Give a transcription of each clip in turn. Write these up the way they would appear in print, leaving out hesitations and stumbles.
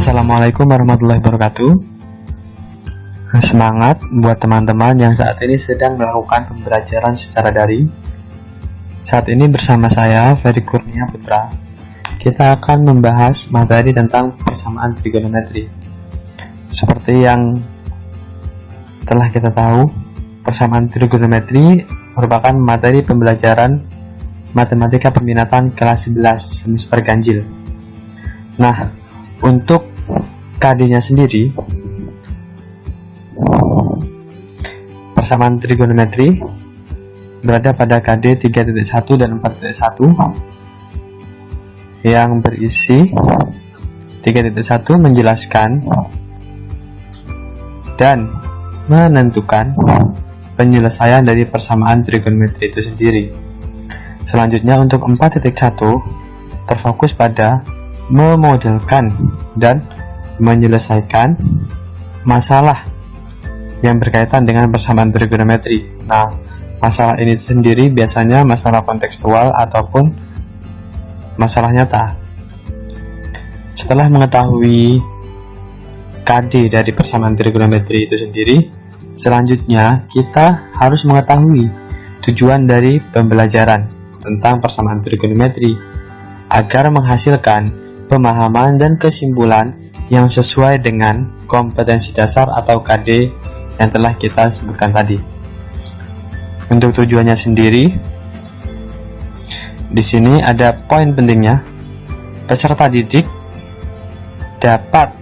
Assalamualaikum warahmatullahi wabarakatuh. Semangat buat teman-teman yang saat ini sedang melakukan pembelajaran secara daring. Saat ini bersama saya, Ferry Kurnia Putra, kita akan membahas materi tentang persamaan trigonometri. Seperti yang telah kita tahu, persamaan trigonometri merupakan materi pembelajaran matematika peminatan kelas 11 semester ganjil. Nah, untuk KD-nya sendiri, persamaan trigonometri berada pada KD 3.1 dan 4.1 yang berisi 3.1 menjelaskan dan menentukan penyelesaian dari persamaan trigonometri itu sendiri. Selanjutnya untuk 4.1 terfokus pada memodelkan dan menyelesaikan masalah yang berkaitan dengan persamaan trigonometri. Nah, masalah ini sendiri biasanya masalah kontekstual ataupun masalah nyata. Setelah mengetahui KD dari persamaan trigonometri itu sendiri, selanjutnya kita harus mengetahui tujuan dari pembelajaran tentang persamaan trigonometri agar menghasilkan pemahaman dan kesimpulan yang sesuai dengan kompetensi dasar atau KD yang telah kita sebutkan tadi. Untuk tujuannya sendiri, di sini ada poin pentingnya. Peserta didik dapat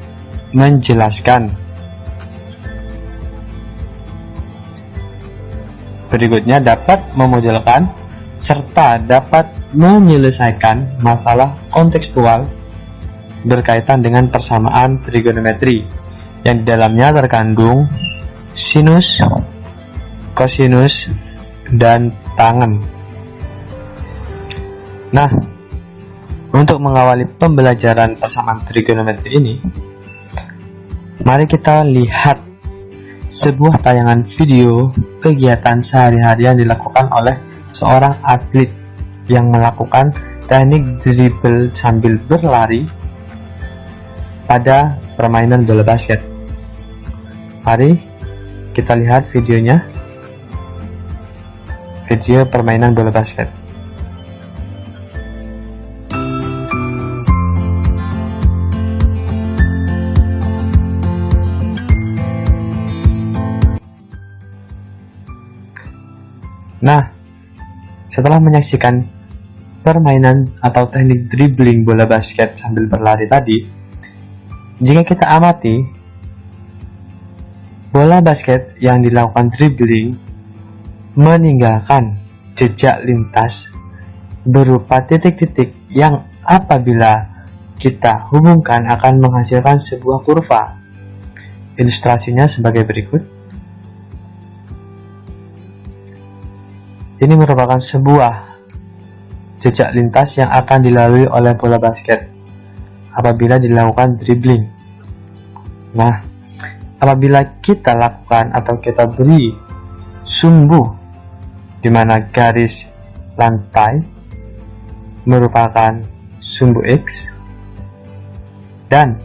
menjelaskan. Berikutnya dapat memodelkan serta dapat menyelesaikan masalah kontekstual berkaitan dengan persamaan trigonometri yang di dalamnya terkandung sinus, kosinus, dan tangen. Nah, untuk mengawali pembelajaran persamaan trigonometri ini, mari kita lihat sebuah tayangan video kegiatan sehari-hari yang dilakukan oleh seorang atlet yang melakukan teknik dribble sambil berlari pada permainan bola basket. Mari kita lihat videonya. Video permainan bola basket. Nah, setelah menyaksikan permainan atau teknik dribbling bola basket sambil berlari tadi, jika kita amati bola basket yang dilakukan dribbling meninggalkan jejak lintas berupa titik-titik yang apabila kita hubungkan akan menghasilkan sebuah kurva. Ilustrasinya sebagai berikut. Ini merupakan sebuah jejak lintas yang akan dilalui oleh bola basket apabila dilakukan dribbling. Nah, apabila kita lakukan atau kita beri sumbu di mana garis lantai merupakan sumbu X dan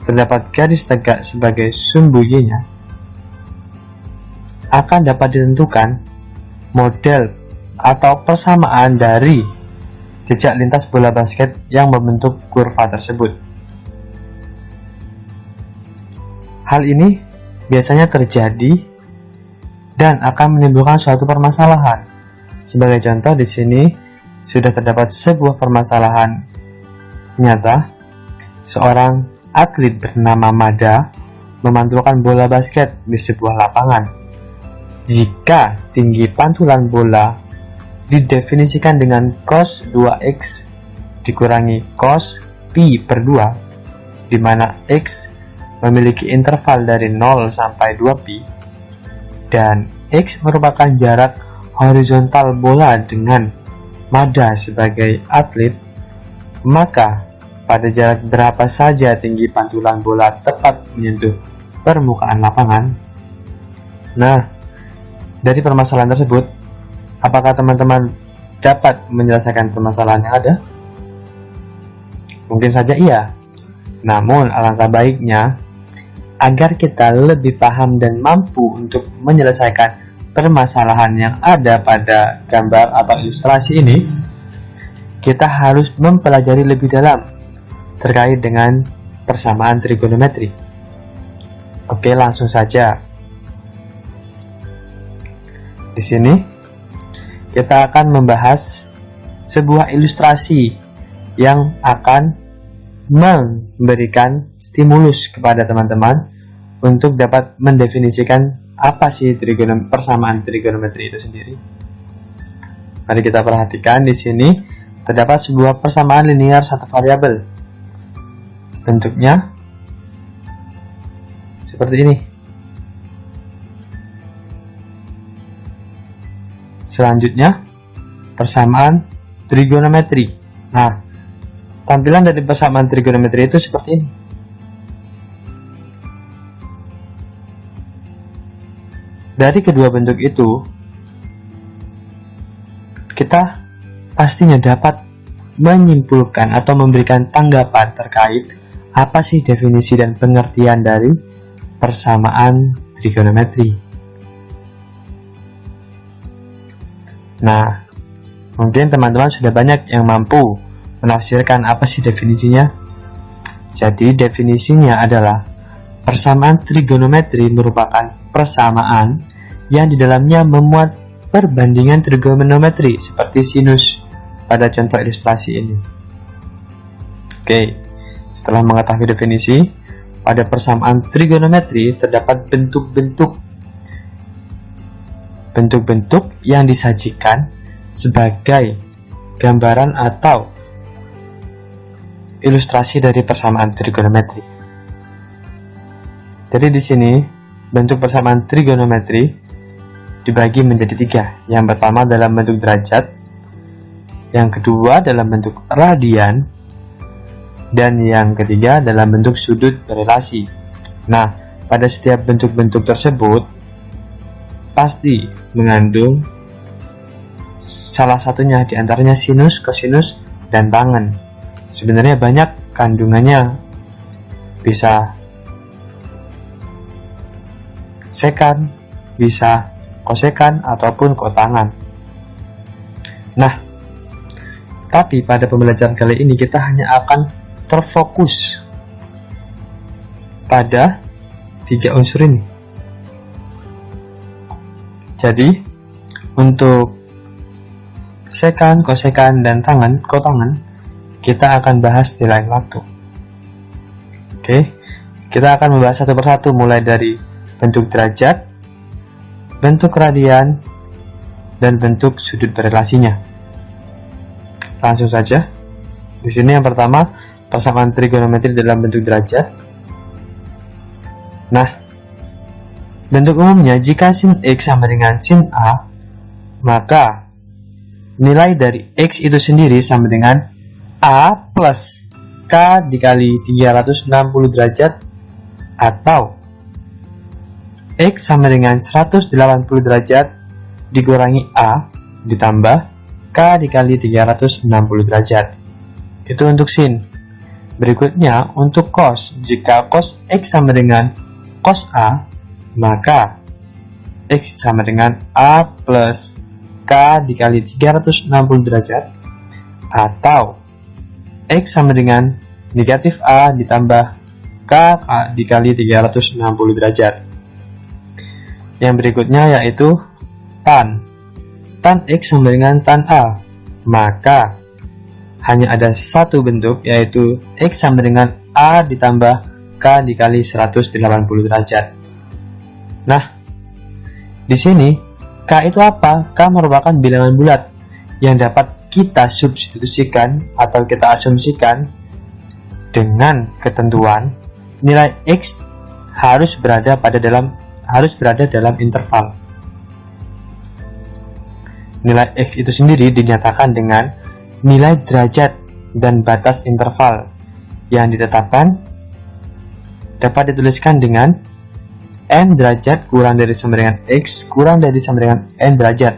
terdapat garis tegak sebagai sumbu Y-nya, akan dapat ditentukan model atau persamaan dari jejak lintas bola basket yang membentuk kurva tersebut. Hal ini biasanya terjadi dan akan menimbulkan suatu permasalahan. Sebagai contoh di sini sudah terdapat sebuah permasalahan nyata. Seorang atlet bernama Mada memantulkan bola basket di sebuah lapangan. Jika tinggi pantulan bola didefinisikan dengan cos 2x dikurangi cos pi per 2, di mana x memiliki interval dari 0 sampai 2pi, dan x merupakan jarak horizontal bola dengan Mada sebagai atlet, maka pada jarak berapa saja tinggi pantulan bola tepat menyentuh permukaan lapangan? Nah, dari permasalahan tersebut, apakah teman-teman dapat menyelesaikan permasalahan yang ada? Mungkin saja iya. Namun, alangkah baiknya agar kita lebih paham dan mampu untuk menyelesaikan permasalahan yang ada pada gambar atau ilustrasi ini, kita harus mempelajari lebih dalam terkait dengan persamaan trigonometri. Oke, langsung saja. Di sini kita akan membahas sebuah ilustrasi yang akan memberikan stimulus kepada teman-teman untuk dapat mendefinisikan apa sih persamaan trigonometri itu sendiri. Mari kita perhatikan di sini terdapat sebuah persamaan linear satu variabel. Bentuknya seperti ini. Selanjutnya, persamaan trigonometri. Nah, tampilan dari persamaan trigonometri itu seperti ini. Dari kedua bentuk itu, kita pastinya dapat menyimpulkan atau memberikan tanggapan terkait apa sih definisi dan pengertian dari persamaan trigonometri. Nah, mungkin teman-teman sudah banyak yang mampu menafsirkan apa sih definisinya. Jadi, definisinya adalah persamaan trigonometri merupakan persamaan yang di dalamnya memuat perbandingan trigonometri seperti sinus pada contoh ilustrasi ini. Oke, setelah mengetahui definisi, pada persamaan trigonometri terdapat bentuk-bentuk yang disajikan sebagai gambaran atau ilustrasi dari persamaan trigonometri. Jadi di sini bentuk persamaan trigonometri dibagi menjadi 3. Yang pertama dalam bentuk derajat, yang kedua dalam bentuk radian, dan yang ketiga dalam bentuk sudut berelasi. Nah, pada setiap bentuk-bentuk tersebut pasti mengandung salah satunya diantaranya sinus, kosinus, dan tangen. Sebenarnya banyak kandungannya, bisa sekan, bisa kosekan, ataupun kotangan. Nah, tapi pada pembelajaran kali ini kita hanya akan terfokus pada 3 unsur ini. Jadi, untuk sekan, kosekan, dan kotangan, kita akan bahas di lain waktu. Oke, kita akan membahas satu persatu mulai dari bentuk derajat, bentuk radian, dan bentuk sudut berelasinya. Langsung saja. Di sini yang pertama, persamaan trigonometri dalam bentuk derajat. Nah, bentuk umumnya jika sin X sama dengan sin A, maka nilai dari X itu sendiri sama dengan A plus K dikali 360 derajat, atau X sama dengan 180 derajat dikurangi A ditambah K dikali 360 derajat. Itu untuk sin. Berikutnya untuk cos. Jika cos X sama dengan cos A, maka X sama dengan A plus K dikali 360 derajat, atau X sama dengan negatif A ditambah K dikali 360 derajat. Yang berikutnya yaitu tan. Tan X sama dengan tan A, maka hanya ada satu bentuk, yaitu X sama dengan A ditambah K dikali 180 derajat. Nah, di sini K itu apa? K merupakan bilangan bulat yang dapat kita substitusikan atau kita asumsikan dengan ketentuan nilai X harus berada dalam interval. Nilai X itu sendiri dinyatakan dengan nilai derajat dan batas interval yang ditetapkan dapat dituliskan dengan N derajat kurang dari sama dengan X kurang dari sama dengan N derajat.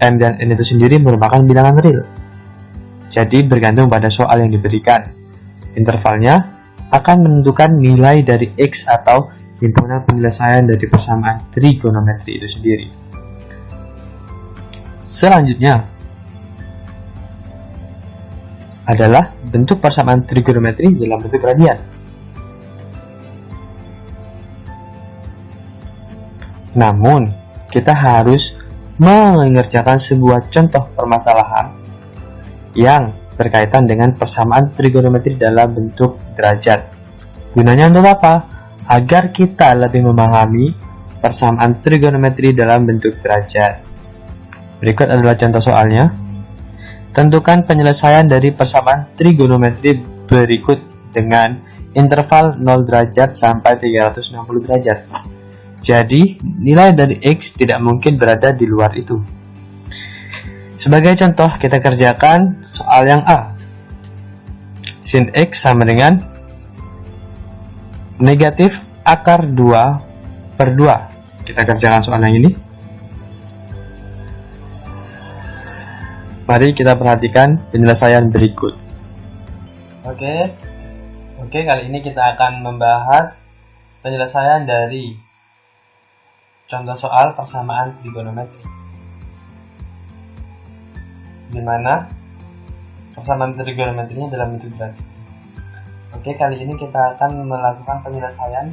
M dan N itu sendiri merupakan bilangan real. Jadi bergantung pada soal yang diberikan. Intervalnya akan menentukan nilai dari X atau himpunan penyelesaian dari persamaan trigonometri itu sendiri. Selanjutnya adalah bentuk persamaan trigonometri dalam bentuk radian. Namun, kita harus mengerjakan sebuah contoh permasalahan yang berkaitan dengan persamaan trigonometri dalam bentuk derajat. Gunanya untuk apa? Agar kita lebih memahami persamaan trigonometri dalam bentuk derajat. Berikut adalah contoh soalnya. Tentukan penyelesaian dari persamaan trigonometri berikut dengan interval 0 derajat sampai 360 derajat. Jadi, nilai dari X tidak mungkin berada di luar itu. Sebagai contoh, kita kerjakan soal yang A. Sin X sama dengan negatif akar 2 per 2. Kita kerjakan soal yang ini. Mari kita perhatikan penyelesaian berikut. Oke, kali ini kita akan membahas penyelesaian dari contoh soal persamaan trigonometri, di mana persamaan trigonometrinya dalam bentuk derajat. Oke, kali ini kita akan melakukan penyelesaian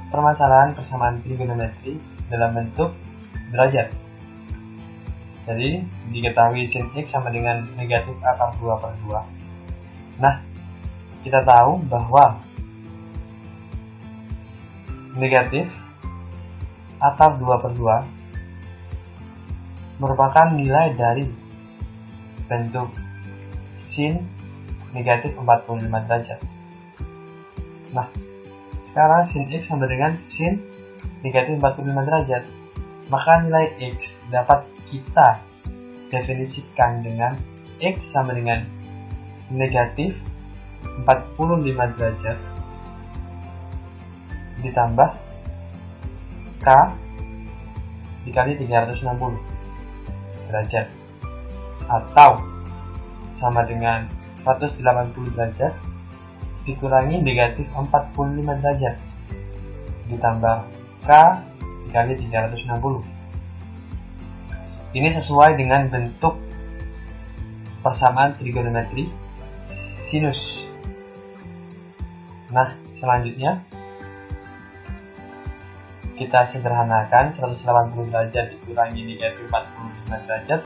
permasalahan persamaan trigonometri dalam bentuk derajat. Jadi, diketahui sin X sama dengan negatif akar 2 per 2. Nah, kita tahu bahwa negatif akar 2 per 2 merupakan nilai dari bentuk sin negatif 45 derajat. Nah, sekarang sin X sama dengan sin negatif 45 derajat. Maka nilai X dapat kita definisikan dengan X sama dengan negatif 45 derajat ditambah K dikali 360 derajat, atau sama dengan 180 derajat dikurangi negatif 45 derajat ditambah K dikali 360. Ini sesuai dengan bentuk persamaan trigonometri sinus. Nah, selanjutnya kita sederhanakan 180 derajat dikurangi negatif 45 derajat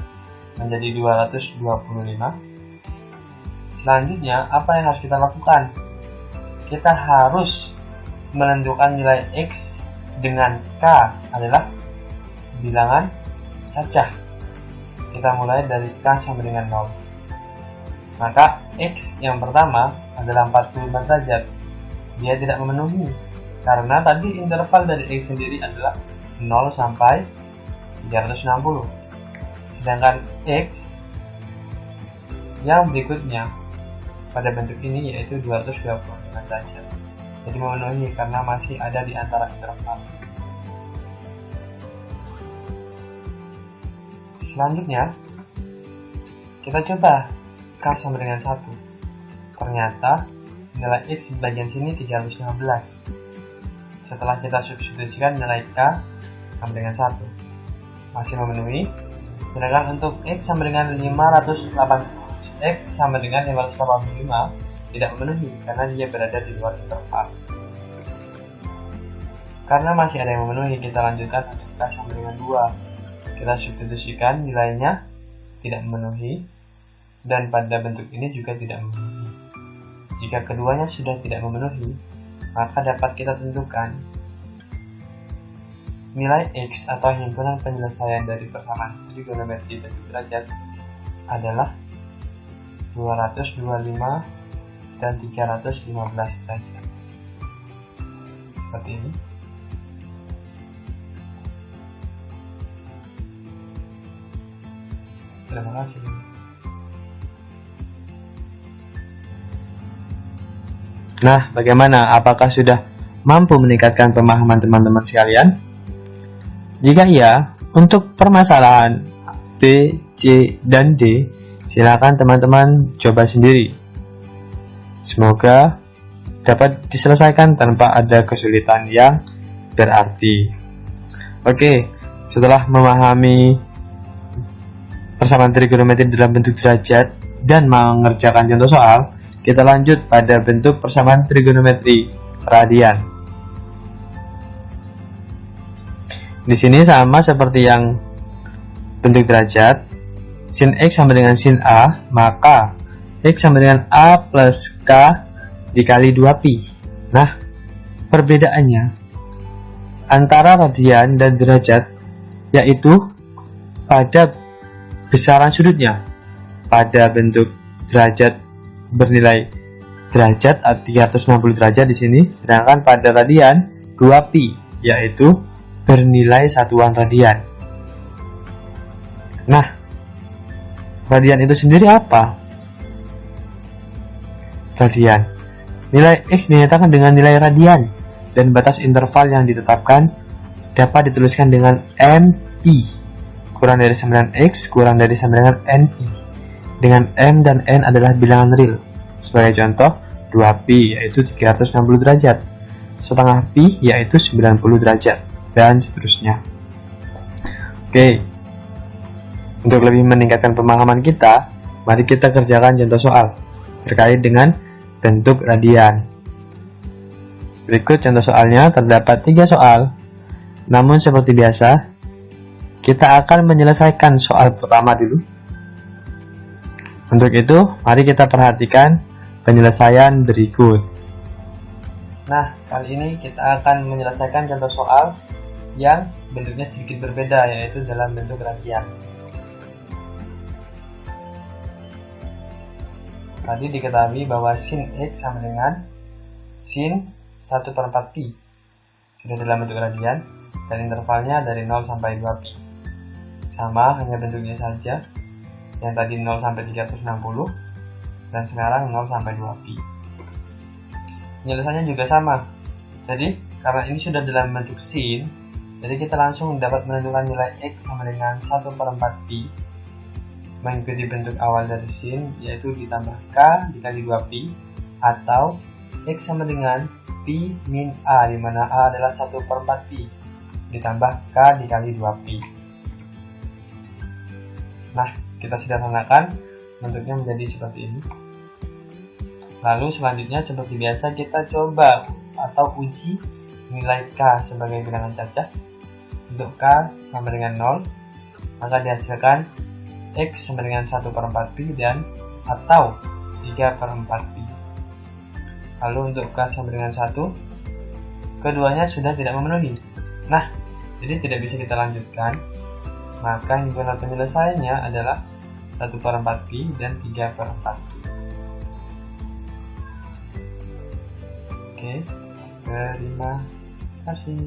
menjadi 225. Selanjutnya, apa yang harus kita lakukan? Kita harus menentukan nilai X dengan K adalah bilangan cacah. Kita mulai dari K sama dengan 0. Maka X yang pertama adalah 45 derajat. Dia tidak memenuhi, karena tadi interval dari X sendiri adalah 0 sampai 360. Sedangkan X yang berikutnya pada bentuk ini yaitu 225 derajat. Jadi memenuhi karena masih ada di antara interval. Selanjutnya, kita coba K sama dengan 1. Ternyata nilai X bagian sini 316. Setelah kita substitusikan nilai K sama dengan 1, masih memenuhi. Sedangkan untuk X sama dengan 580, X sama dengan 585 tidak memenuhi karena dia berada di luar interval. Karena masih ada yang memenuhi, kita lanjutkan untuk K sama dengan 2. Kita substitusikan nilainya tidak memenuhi, dan pada bentuk ini juga tidak memenuhi. Jika keduanya sudah tidak memenuhi, maka dapat kita tentukan nilai X atau himpunan penyelesaian dari persamaan trigonometri bentuk derajat adalah 225 dan 315 derajat. Seperti ini. Terima kasih. Nah, bagaimana? Apakah sudah mampu meningkatkan pemahaman teman-teman sekalian? Jika iya, untuk permasalahan B, C, dan D, silakan teman-teman coba sendiri. Semoga dapat diselesaikan tanpa ada kesulitan yang berarti. Oke, setelah memahami persamaan trigonometri dalam bentuk derajat dan mengerjakan contoh soal, kita lanjut pada bentuk persamaan trigonometri radian. Di sini sama seperti yang bentuk derajat, sin X sama dengan sin A, maka X sama dengan A plus K dikali 2pi. Nah, perbedaannya antara radian dan derajat yaitu pada besaran sudutnya. Pada bentuk derajat bernilai derajat 360 derajat di sini, sedangkan pada radian 2pi yaitu bernilai satuan radian. Nah, radian itu sendiri apa? Radian, nilai X dinyatakan dengan nilai radian dan batas interval yang ditetapkan dapat dituliskan dengan MI kurang dari 9X kurang dari 9 dengan NI, dengan M dan N adalah bilangan real. Sebagai contoh, 2pi yaitu 360 derajat, setengah pi yaitu 90 derajat, dan seterusnya. Oke, untuk lebih meningkatkan pemahaman kita, mari kita kerjakan contoh soal terkait dengan bentuk radian. Berikut contoh soalnya, terdapat 3 soal. Namun seperti biasa, kita akan menyelesaikan soal pertama dulu. Untuk itu, mari kita perhatikan penyelesaian berikut. Nah, kali ini kita akan menyelesaikan contoh soal yang bentuknya sedikit berbeda, yaitu dalam bentuk radian. Tadi diketahui bahwa sin X sama dengan sin 1/4 pi. Sudah dalam bentuk radian dan intervalnya dari 0 sampai 2pi. Sama, hanya bentuknya saja. Yang tadi 0 sampai 360 dan sekarang 0 sampai 2pi. Penyelesaiannya juga sama. Jadi, karena ini sudah dalam bentuk sin, jadi kita langsung dapat menentukan nilai X sama dengan 1/4 pi mengikuti bentuk awal dari sin, yaitu ditambah K dikali 2pi, atau X sama dengan pi min A, di mana A adalah 1/4 pi ditambah K dikali 2pi. Nah, kita sederhanakan bentuknya menjadi seperti ini. Lalu selanjutnya seperti biasa kita coba atau uji nilai K sebagai bilangan cacah. Untuk K sama dengan 0, maka dihasilkan X sama dengan 1/4 pi dan atau 3/4 pi. Lalu untuk K sama dengan 1, keduanya sudah tidak memenuhi. Nah, jadi tidak bisa kita lanjutkan. Maka himpunan penyelesaiannya adalah 1/4 pi dan 3/4 pi. Oke, terima kasih.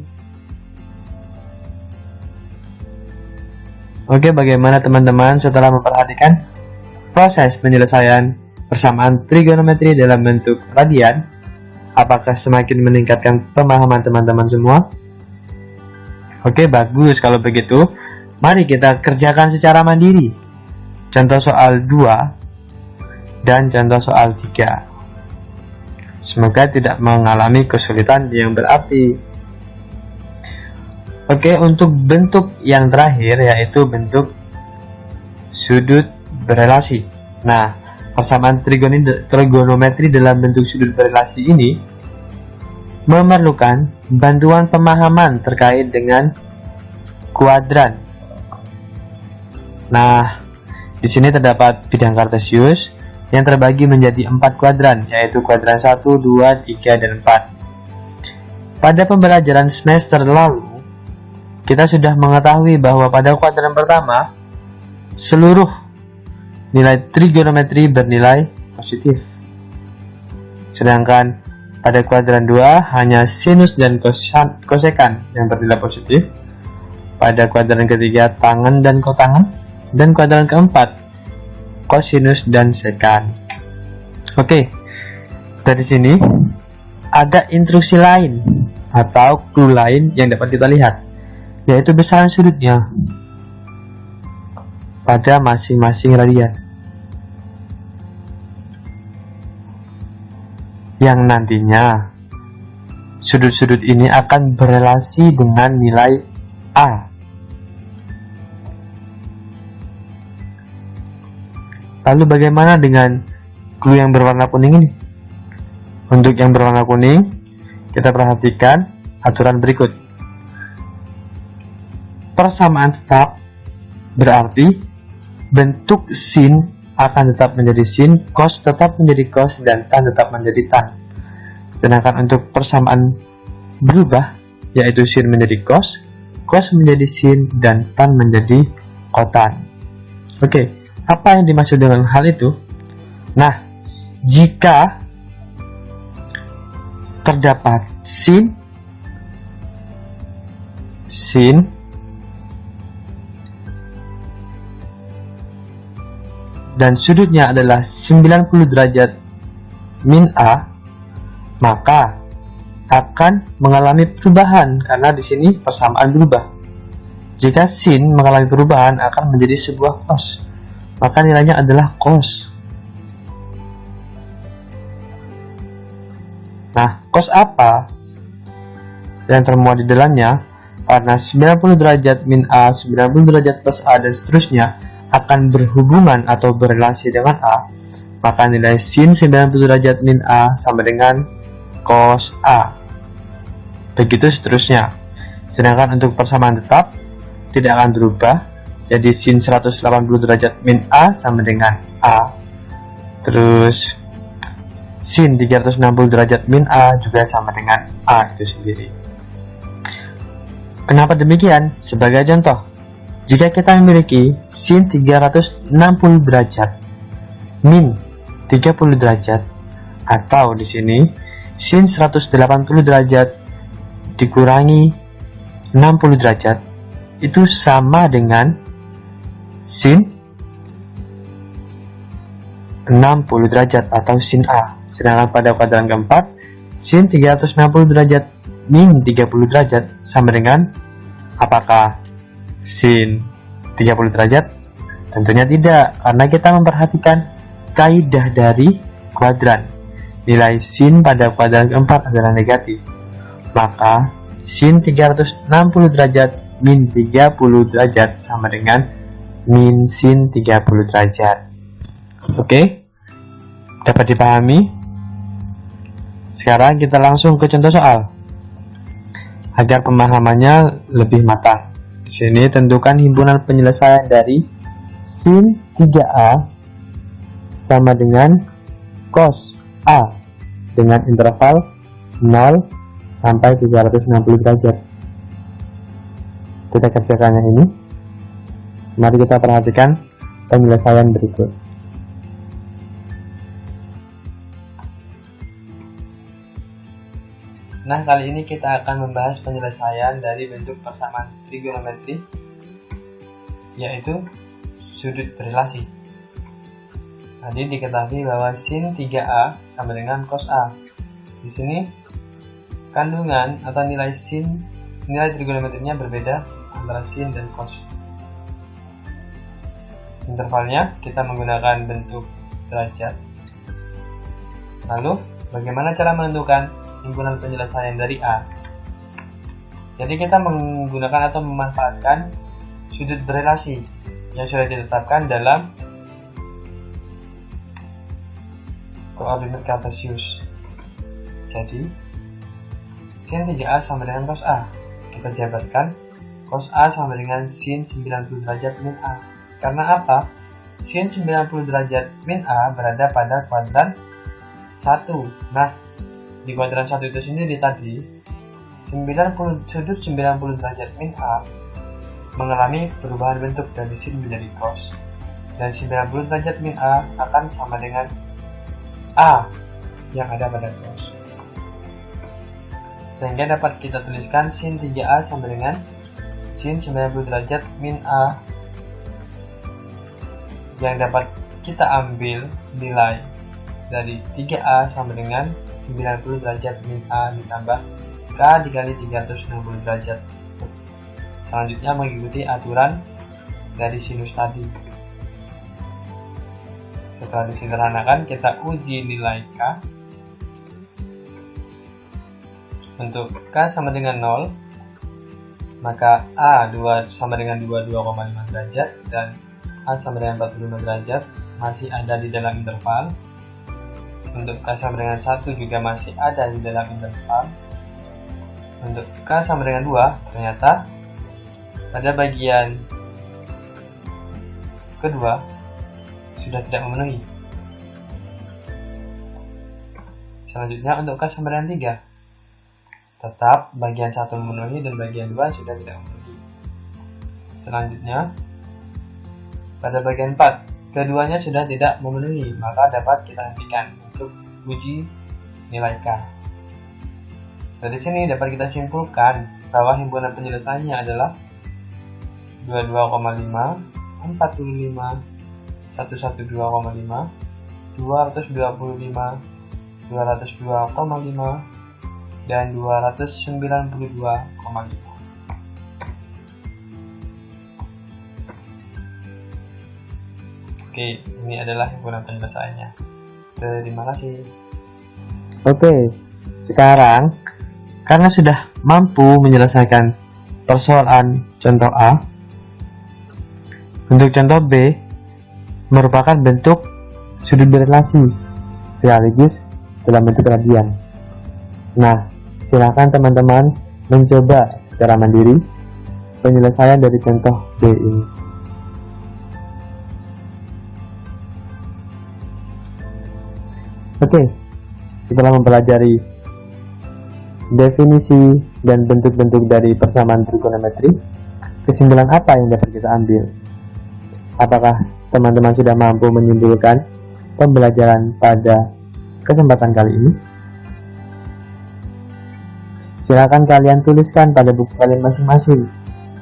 Oke, bagaimana teman-teman setelah memperhatikan proses penyelesaian persamaan trigonometri dalam bentuk radian? Apakah semakin meningkatkan pemahaman teman-teman semua? Oke, bagus kalau begitu. Mari kita kerjakan secara mandiri. Contoh soal 2 dan contoh soal 3. Semoga tidak mengalami kesulitan yang berarti. Oke, untuk bentuk yang terakhir yaitu bentuk sudut berelasi. Nah, persamaan trigonometri dalam bentuk sudut berelasi ini memerlukan bantuan pemahaman terkait dengan kuadran. Nah, di sini terdapat bidang kartesius yang terbagi menjadi 4 kuadran, yaitu kuadran 1, 2, 3, dan 4. Pada pembelajaran semester lalu, kita sudah mengetahui bahwa pada kuadran pertama, seluruh nilai trigonometri bernilai positif. Sedangkan pada kuadran 2, hanya sinus dan kosekan yang bernilai positif. Pada kuadran ketiga, tangen dan kotangen. Dan kuadran keempat, kosinus dan sekan. Oke, dari sini ada instruksi lain atau clue lain yang dapat kita lihat, yaitu besaran sudutnya pada masing-masing radian. yang nantinya sudut-sudut ini akan berelasi dengan nilai A. Lalu bagaimana dengan clue yang berwarna kuning ini? Untuk yang berwarna kuning, kita perhatikan aturan berikut. Persamaan tetap berarti bentuk sin akan tetap menjadi sin, cos tetap menjadi cos, dan tan tetap menjadi tan. Sedangkan untuk persamaan berubah, yaitu sin menjadi cos, cos menjadi sin, dan tan menjadi kotan. Oke, apa yang dimaksud dengan hal itu? Nah, jika terdapat sin dan sudutnya adalah 90 derajat min A, maka akan mengalami perubahan karena di sini persamaan berubah. Jika sin mengalami perubahan akan menjadi sebuah cos, maka nilainya adalah cos. Nah, cos apa yang termuat di dalamnya? Karena 90 derajat min A, 90 derajat plus A, dan seterusnya akan berhubungan atau berelasi dengan A, maka nilai sin 90 derajat min A sama dengan cos A. Begitu seterusnya. Sedangkan untuk persamaan tetap tidak akan berubah, jadi sin 180 derajat min A sama dengan A. Terus sin 360 derajat min A juga sama dengan A itu sendiri. Kenapa demikian? Sebagai contoh, jika kita memiliki sin 360 derajat min 30 derajat, atau di sini sin 180 derajat dikurangi 60 derajat, itu sama dengan sin 60 derajat atau sin A. Sedangkan pada kuadran keempat, sin 360 derajat min 30 derajat sama dengan apakah sin 30 derajat? Tentunya tidak, karena kita memperhatikan kaidah dari kuadran. Nilai sin pada kuadran keempat adalah negatif. Maka sin 360 derajat min 30 derajat sama dengan min sin 30 derajat. Oke? Dapat dipahami? Sekarang kita langsung ke contoh soal agar pemahamannya lebih matang. Di sini tentukan himpunan penyelesaian dari sin 3A sama dengan cos A dengan interval 0 sampai 360 derajat. Kita kerjakannya ini. Mari kita perhatikan penyelesaian berikut. Nah, kali ini kita akan membahas penyelesaian dari bentuk persamaan trigonometri, yaitu sudut berelasi. Tadi diketahui bahwa sin 3A sama dengan cos A. Di sini kandungan atau nilai sin, nilai trigonometrinya berbeda antara sin dan cos. Intervalnya kita menggunakan bentuk derajat. Lalu, bagaimana cara menentukan himpunan penyelesaian dari A? Jadi kita menggunakan atau memanfaatkan sudut berelasi yang sudah ditetapkan dalam koordinat kartesius. Jadi sin 3A sama dengan cos A. Kita jabarkan cos A sama dengan sin 90 derajat min A. Karena apa? Sin 90 derajat min A berada pada kuadran 1. Nah, di kuadran 1 itu sendiri tadi, sudut 90 derajat min A mengalami perubahan bentuk dari sin menjadi cos. Dan 90 derajat min A akan sama dengan A yang ada pada cos. Sehingga dapat kita tuliskan sin 3A sama dengan sin 90 derajat min A, yang dapat kita ambil nilai dari 3A sama dengan 90 derajat min A ditambah K dikali 360 derajat. Selanjutnya mengikuti aturan dari sinus tadi. Setelah disederhanakan, kita uji nilai K. Untuk K sama dengan 0, maka A2 sama dengan 22,5 derajat dan A sama dengan 45 derajat masih ada di dalam interval. Untuk K sama dengan 1 juga masih ada di dalam interval. Untuk K sama dengan 2, ternyata pada bagian kedua sudah tidak memenuhi. Selanjutnya untuk K sama dengan 3, tetap bagian 1 memenuhi dan bagian 2 sudah tidak memenuhi. Selanjutnya pada bagian 4, keduanya sudah tidak memenuhi, maka dapat kita hentikan untuk uji nilai K. Dari sini dapat kita simpulkan bahwa himpunan penyelesaiannya adalah 22,5, 45, 112,5, 225, 202,5, dan 292,5. Oke, ini adalah himpunan penyelesaiannya. Terima kasih. Oke, sekarang karena sudah mampu menyelesaikan persoalan contoh A, untuk contoh B merupakan bentuk sudut berelasi sekaligus dalam bentuk radian. Nah, silakan teman-teman mencoba secara mandiri penyelesaian dari contoh B ini. Oke, setelah mempelajari definisi dan bentuk-bentuk dari persamaan trigonometri, kesimpulan apa yang dapat kita ambil? Apakah teman-teman sudah mampu menyimpulkan pembelajaran pada kesempatan kali ini? Silakan kalian tuliskan pada buku kalian masing-masing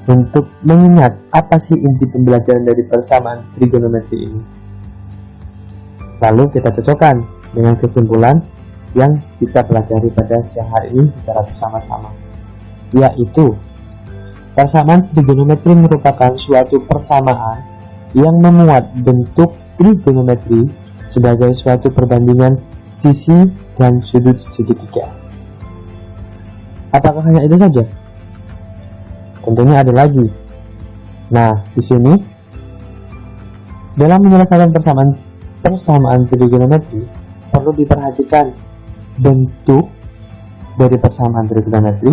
untuk mengingat apa sih inti pembelajaran dari persamaan trigonometri ini. Lalu kita cocokkan dengan kesimpulan yang kita pelajari pada siang hari ini secara bersama-sama, yaitu persamaan trigonometri merupakan suatu persamaan yang memuat bentuk trigonometri sebagai suatu perbandingan sisi dan sudut segitiga. Apakah hanya itu saja? Tentunya ada lagi. Nah, di sini dalam menyelesaikan persamaan trigonometri perlu diperhatikan bentuk dari persamaan trigonometri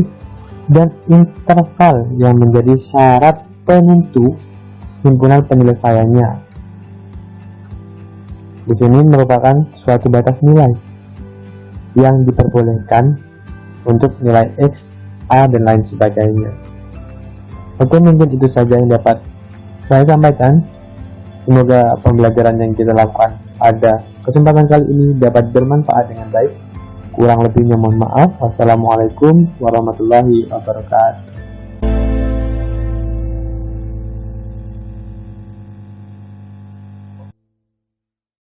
dan interval yang menjadi syarat penentu himpunan penyelesaiannya. Di sini merupakan suatu batas nilai yang diperbolehkan untuk nilai X, A, dan lain sebagainya. Oke, mungkin itu saja yang dapat saya sampaikan. Semoga pembelajaran yang kita lakukan pada kesempatan kali ini dapat bermanfaat dengan baik. Kurang lebihnya mohon maaf. Wassalamualaikum warahmatullahi wabarakatuh.